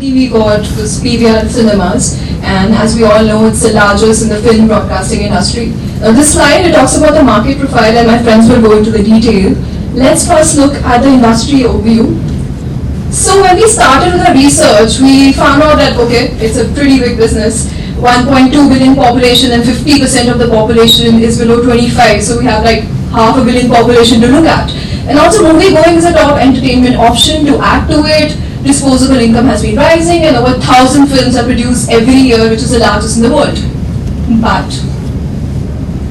We got was PVR Cinemas, and as we all know, it's the largest in the film broadcasting industry. Now, this slide it talks about the market profile, and my friends will go into the detail. Let's first look at the industry overview. So when we started with our research, we found out that okay, it's a pretty big business. 1.2 billion population, and 50% of the population is below 25. So we have like half a billion population to look at. And also, movie going is a top entertainment option to add to it. Disposable income has been rising, and over 1,000 films are produced every year, which is the largest in the world. But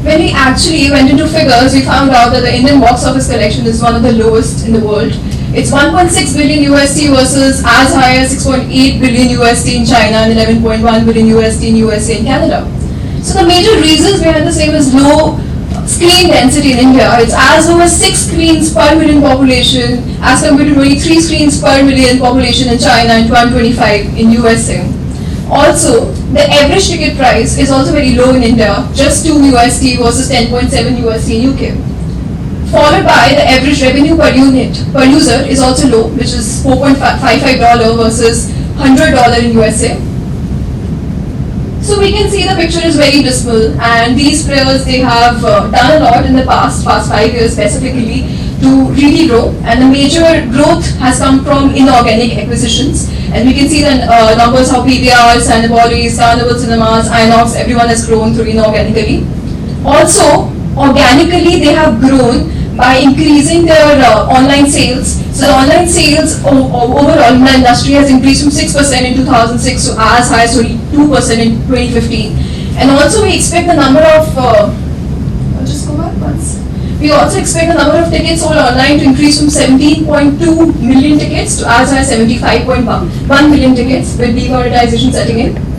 when we actually went into figures, we found out that the Indian box office collection is one of the lowest in the world. It's 1.6 billion USD versus as high as 6.8 billion USD in China and 11.1 billion USD in USA and Canada. So the major reasons behind the same is low screen density in India. It's as low as 6 screens per million population as compared to 23 screens per million population in China and 125 in USA. Also, the average ticket price is also very low in India, just 2 USD versus 10.7 USD in UK. Followed by the average revenue per unit per user is also low, which is $4.55 versus $100 in USA. So we can see the picture is very dismal, and these players, they have done a lot in the past 5 years specifically to really grow, and the major growth has come from inorganic acquisitions. And we can see the numbers how PVR, Cinepolis, Carnival Cinemas, Inox, everyone has grown through inorganically. Also, organically they have grown by increasing their online sales. So the online sales overall in the industry has increased from 6% in 2006 to as high as 22% in 2015. And also we expect the number of, we also expect the number of tickets sold online to increase from 17.2 million tickets to as high as 75.1 million tickets with demonetization setting in.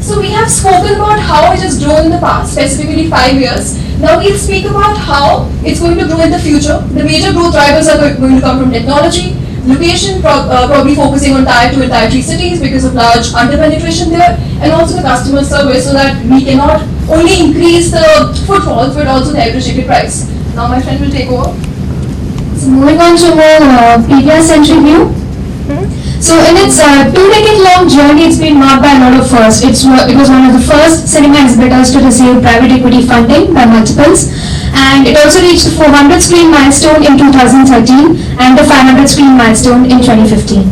So we have spoken about how it has grown in the past, specifically 5 years. Now we'll speak about how it's going to grow in the future. The major growth drivers are going to come from technology, location, probably focusing on tier 2 and tier 3 cities because of large under-penetration there, and also the customer service so that we cannot only increase the footfall but also the average ticket price. Now my friend will take over. So moving on to more PVR-centric view. So in its 2-decade-long journey, it's been marked by a lot of firsts. It was one of the first cinema exhibitors to receive private equity funding by multiples, and it also reached the 400 screen milestone in 2013 and the 500 screen milestone in 2015.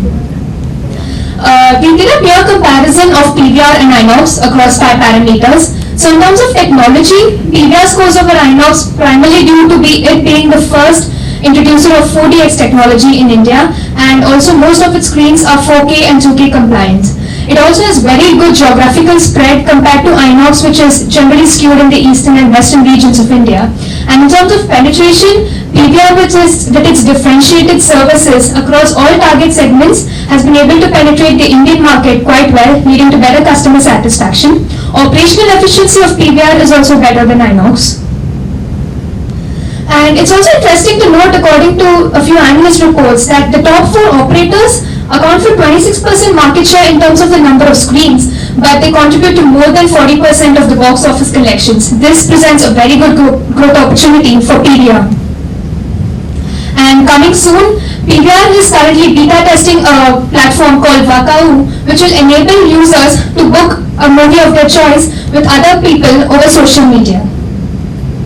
We did a peer comparison of PVR and Inox across 5 parameters. So in terms of technology, PVR scores over Inox primarily due to it being the first introducer of 4DX technology in India, and also most of its screens are 4K and 2K compliant. It also has very good geographical spread compared to Inox, which is generally skewed in the eastern and western regions of India. And in terms of penetration, PVR with its differentiated services across all target segments has been able to penetrate the Indian market quite well, leading to better customer satisfaction. Operational efficiency of PVR is also better than Inox. And it's also interesting to note, according to a few analyst reports, that the top 4 operators account for 26% market share in terms of the number of screens, but they contribute to more than 40% of the box office collections. This presents a very good growth opportunity for PVR. And coming soon, PVR is currently beta testing a platform called Vakau, which will enable users to book a movie of their choice with other people over social media.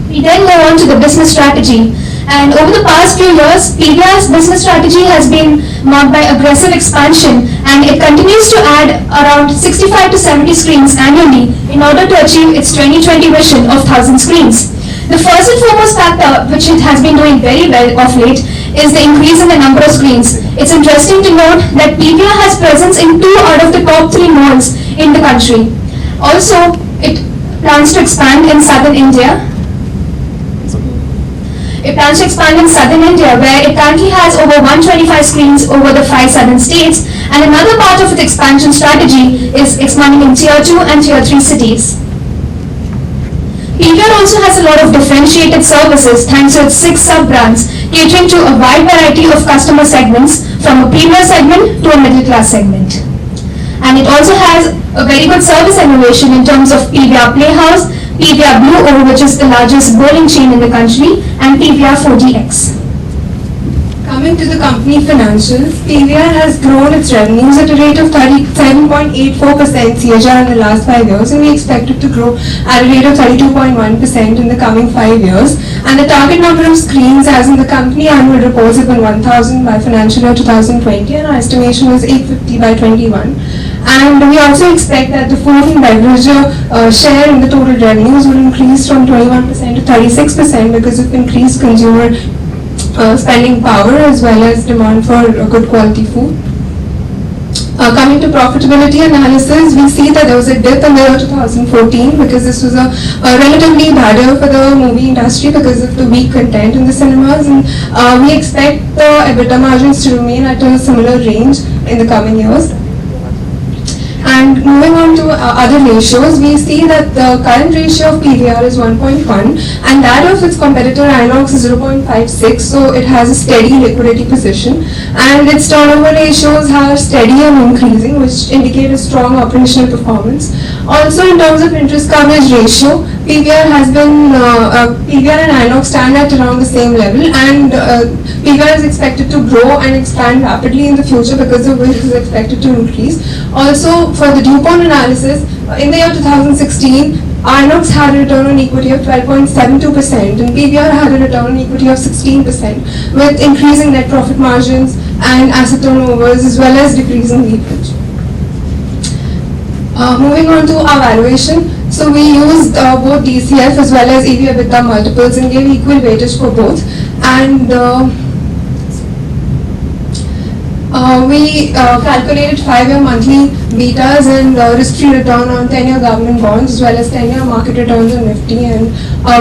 We then go on to the business strategy, and over the past few years, PVR's business strategy has been marked by aggressive expansion, and it continues to add around 65 to 70 screens annually in order to achieve its 2020 vision of 1,000 screens. The first and foremost factor, which it has been doing very well of late, is the increase in the number of screens. It's interesting to note that PVR has presence in 2 out of the top 3 malls in the country. Also, it plans to expand in southern India. It plans to expand in southern India, where it currently has over 125 screens over the 5 southern states, and another part of its expansion strategy is expanding in tier 2 and tier 3 cities. PVR also has a lot of differentiated services thanks to its 6 sub-brands, catering to a wide variety of customer segments, from a premier segment to a middle class segment. And it also has a very good service innovation in terms of PVR Playhouse, PVR Blue O, which is the largest bowling chain in the country, and PVR 4DX. Coming to the company financials, PVR has grown its revenues at a rate of 37.84% CAGR in the last 5 years, and we expect it to grow at a rate of 32.1% in the coming 5 years. And the target number of screens as in the company annual reports have been 1,000 by financial year 2020, and our estimation was 850 by 21. And we also expect that the food and beverage share in the total revenues will increase from 21% to 36% because of increased consumer spending power as well as demand for good quality food. Coming to profitability analysis, we see that there was a dip in the year 2014 because this was a relatively bad year for the movie industry because of the weak content in the cinemas, and we expect the EBITDA margins to remain at a similar range in the coming years. And moving on to other ratios, we see that the current ratio of PVR is 1.1 and that of its competitor Inox is 0.56, so it has a steady liquidity position, and its turnover ratios are steady and increasing, which indicate a strong operational performance. Also, in terms of interest coverage ratio, PVR and Inox stand at around the same level, and PVR is expected to grow and expand rapidly in the future because of which it is expected to increase. Also, for the DuPont analysis, in the year 2016, Inox had a return on equity of 12.72% and PVR had a return on equity of 16%, with increasing net profit margins and asset turnovers as well as decreasing leverage. Moving on to our valuation, so we used both DCF as well as EV/EBITDA multiples and gave equal weightage for both, and we calculated 5-year monthly betas and risk-free return on 10-year government bonds as well as 10-year market returns on Nifty, and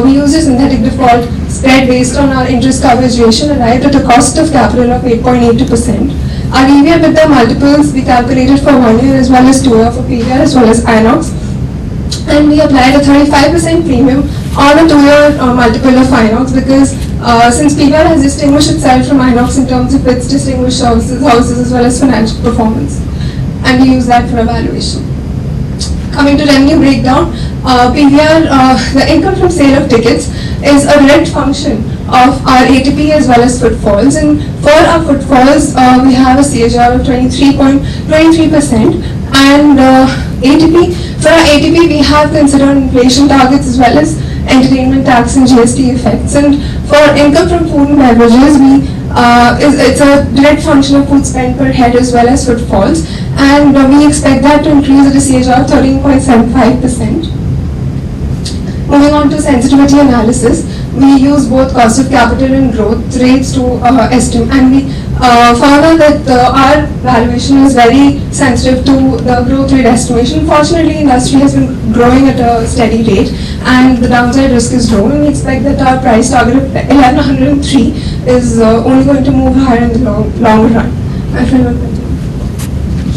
we used a synthetic default spread based on our interest coverage ratio and arrived at a cost of capital of 8.82%. Our EV/EBITDA multiples we calculated for 1 year as well as 2 year for PVR as well as Inox, and we applied a 35% premium on a 2-year multiple of Inox because since PVR has distinguished itself from Inox in terms of its distinguished services, houses as well as financial performance, and we use that for evaluation. Coming to revenue breakdown, PVR, the income from sale of tickets is a direct function of our ATP as well as footfalls, and for our footfalls we have a CAGR of 23%, and for our ATP we have considered inflation targets as well as entertainment tax and GST effects, and for income from food and beverages it's a direct function of food spend per head as well as footfalls, and we expect that to increase at a CAGR of 13.75%. Moving on to sensitivity analysis, we use both cost of capital and growth rates to estimate, and we found out that our valuation is very sensitive to the growth rate estimation. Fortunately, industry has been growing at a steady rate and the downside risk is low, and we expect that our price target of 1103 is only going to move higher in the longer run. My friend will continue.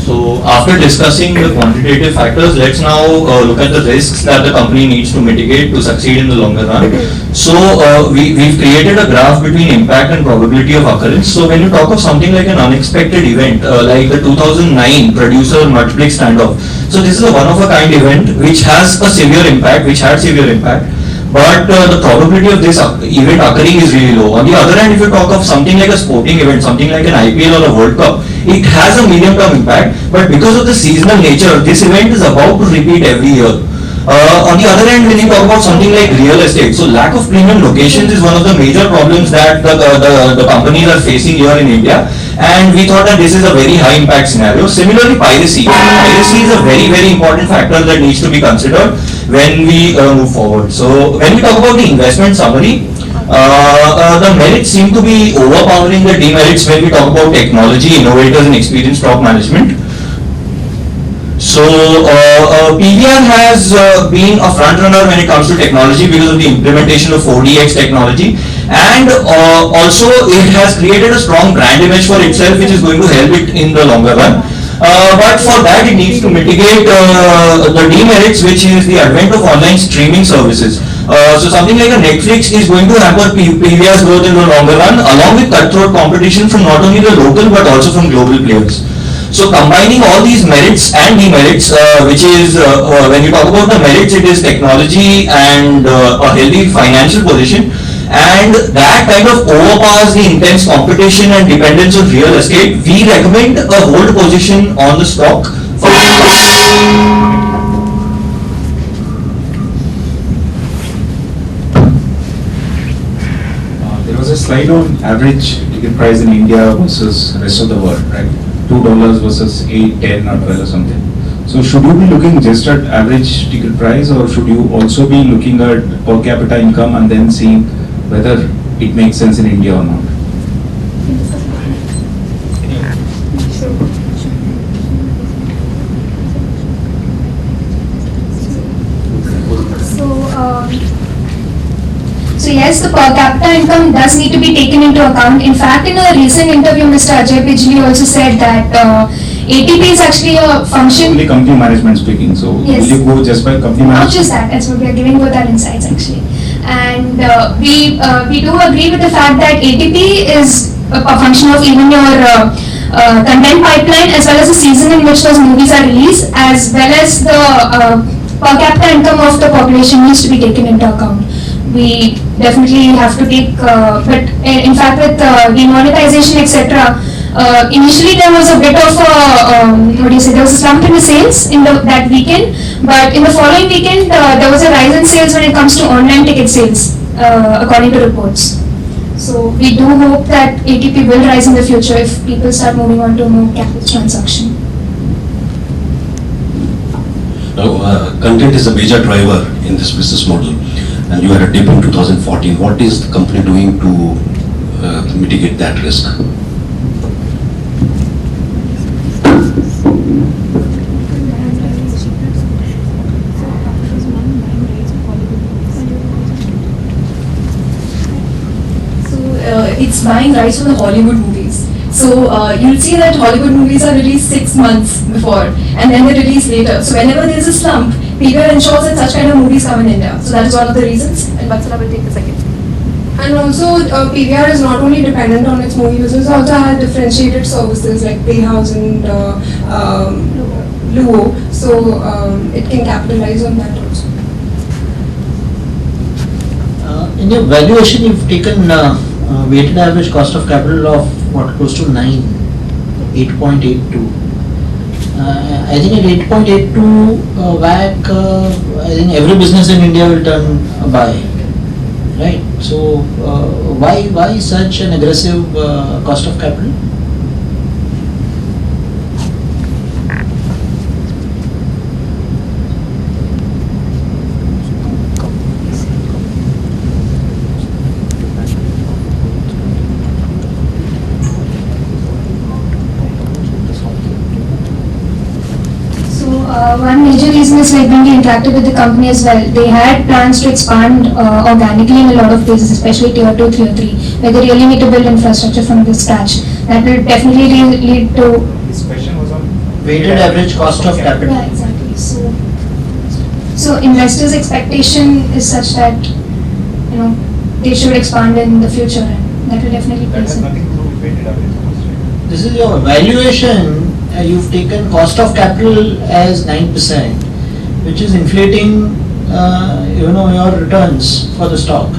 So after discussing the quantitative factors, let's now look at the risks that the company needs to mitigate to succeed in the longer run. So we've created a graph between impact and probability of occurrence. So when you talk of something like an unexpected event, like the 2009 producer multiplex standoff, so this is a one-of-a-kind event which has a severe impact, but the probability of this event occurring is really low. On the other hand, if you talk of something like a sporting event, something like an IPL or a World Cup, it has a medium-term impact, but because of the seasonal nature, this event is about to repeat every year. On the other hand, when you talk about something like real estate, so lack of premium locations is one of the major problems that the companies are facing here in India, and we thought that this is a very high impact scenario. Similarly, piracy. Piracy is a very, very important factor that needs to be considered when we move forward. So when we talk about the investment summary, the merits seem to be overpowering the demerits when we talk about technology, innovators and experienced top management. So PVR has been a front runner when it comes to technology because of the implementation of 4DX technology, and also it has created a strong brand image for itself which is going to help it in the longer run. But for that it needs to mitigate the demerits, which is the advent of online streaming services. So something like a Netflix is going to hamper PVR's growth in the longer run, along with cutthroat competition from not only the local but also from global players. So combining all these merits and demerits, which is when you talk about the merits, it is technology and a healthy financial position. and that kind of overpowers the intense competition and dependence of real estate, we recommend a hold position on the stock for there was a slide on average ticket price in India versus rest of the world, right? $2 versus 8, 10 or 12 or something. So should you be looking just at average ticket price, or should you also be looking at per capita income and then seeing whether it makes sense in India or not? So yes, the per capita income does need to be taken into account. In fact, in a recent interview, Mr. Ajay Bijli also said that ATP is actually a function. Only company management speaking. So Yes. will you go just by company management? Not just that, that's what we are giving both our insights actually. And we do agree with the fact that ATP is a function of even your content pipeline, as well as the season in which those movies are released, as well as the per capita income of the population needs to be taken into account. We definitely have to take, but in fact with demonetization, etc., initially there was a bit of there was a slump in the sales in that weekend, but in the following weekend there was a rise in sales when it comes to online ticket sales, according to reports. So we do hope that ATP will rise in the future if people start moving on to more cashless transaction. Now, content is a major driver in this business model, and you had a dip in 2014. What is the company doing to mitigate that risk? It's buying rights for the Hollywood movies. So you'll see that Hollywood movies are released 6 months before, and then they're released later. So whenever there's a slump, PVR ensures that such kind of movies come in India. So that is one of the reasons, and Vatsala will take the second. And also, PVR is not only dependent on its movie business, it also has differentiated services like Playhouse and Luo. So it can capitalize on that also. In your valuation, you've taken weighted average cost of capital of what, close to 9, 8.82. I think at 8.82 WACC, I think every business in India will turn a buy, right? So why such an aggressive cost of capital? One major reason is like when we interacted with the company as well, they had plans to expand organically in a lot of places, especially tier 2, tier 3, where they really need to build infrastructure from the scratch. That will definitely lead to... This question was on Weighted average cost of capital. Yeah, exactly. So investors' expectation is such that, you know, they should expand in the future, and that will definitely That place has it. nothing to do with weighted average cost, right? This is your valuation. You've taken cost of capital as 9%, which is inflating, your returns for the stock.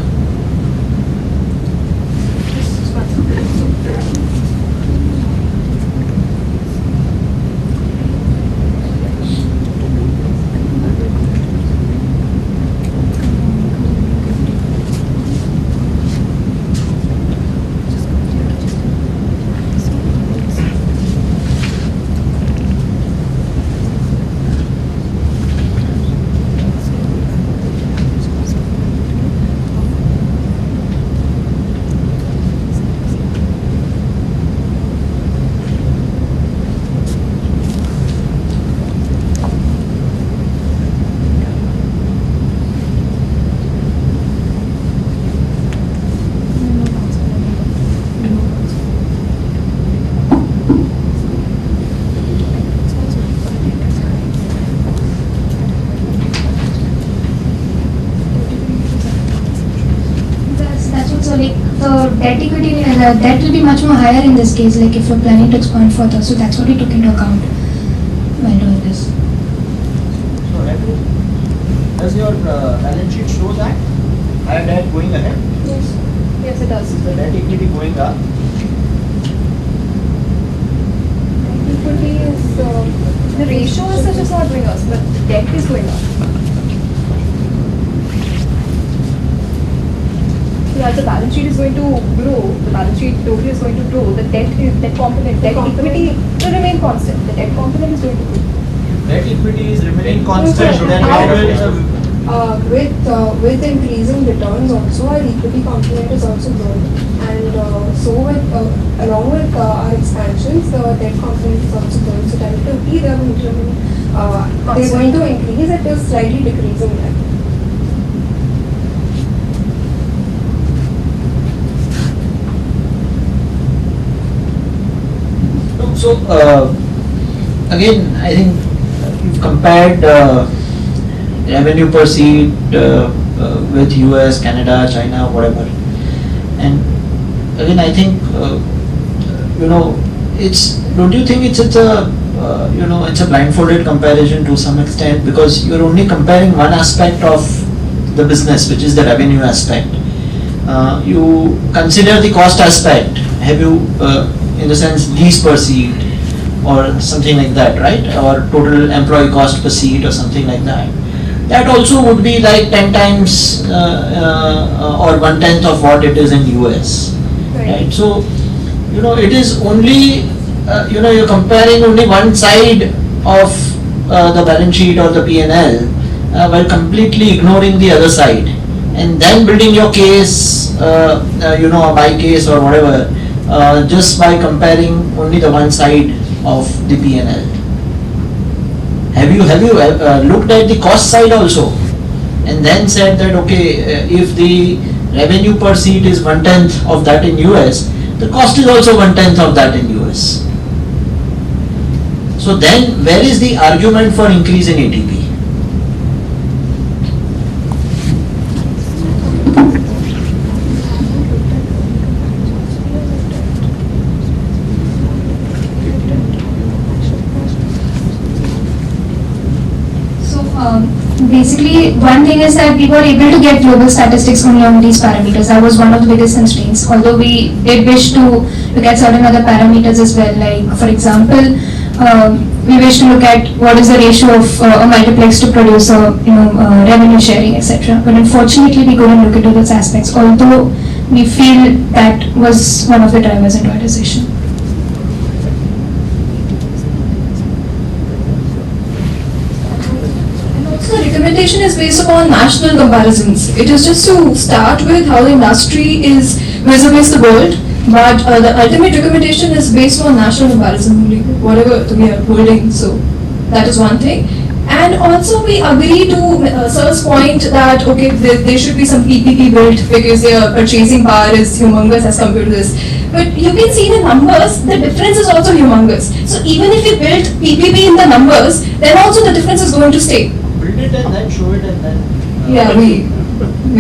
That's also like the debt equity, debt will be much more higher in this case, like if you're planning to expand further. So that's what we took into account while doing this. So does your balance sheet show that? higher debt going ahead? Yes. Yes, it does. The debt equity going up. Equity is, the ratio as such is not going up, but the debt is going up. So as the balance sheet is going to grow, the balance sheet total is going to grow, the debt component, debt equity will remain constant. The debt component is going to grow. Debt equity is remaining constant, then how will With increasing returns also, our equity component is also growing. And so along with our expansions, the debt component is also growing. So tentatively, they're going to increase, it is slightly decreasing now. So, again, I think you've compared revenue per seat with US, Canada, China, whatever. And again, I think, don't you think it's a blindfolded comparison to some extent, because you're only comparing one aspect of the business, which is the revenue aspect. You consider the cost aspect. Have you, in the sense, lease per seat or something like that, right? Or total employee cost per seat or something like that. That also would be like 10 times or 1/10 of what it is in US, right? So, it is only, you're comparing only one side of the balance sheet or the P&L while completely ignoring the other side, and then building your case, a buy case or whatever, just by comparing only the one side of the P&L. Have you looked at the cost side also, and then said that, okay, if the revenue per seat is 1/10 of that in US, the cost is also 1/10 of that in US. So then, where is the argument for increase in ATP? Basically, one thing is that we were able to get global statistics only on these parameters. That was one of the biggest constraints. Although we did wish to look at certain other parameters as well. Like, for example, we wish to look at what is the ratio of a multiplex to produce revenue sharing, etc. But unfortunately, we couldn't look into those aspects. Although we feel that was one of the drivers into our decision. The recommendation is based upon national comparisons. It is just to start with how the industry is vis-a-vis the world, but the ultimate recommendation is based on national comparison only, whatever we are holding. So that is one thing. And also we agree to Sir's point that, okay, there should be some PPP built because their purchasing power is humongous as compared to this. But you can see the numbers, the difference is also humongous. So even if we build PPP in the numbers, then also the difference is going to stay. Build it and then show it and then... Yeah, we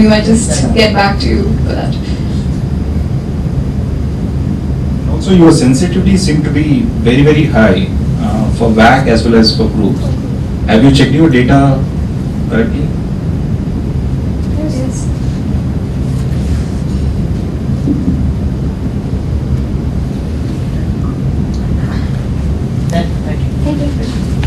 might just get back to you for that. Also, your sensitivity seem to be very, very high for WAC as well as for group. Have you checked your data correctly? Yes. Thank you. Thank you.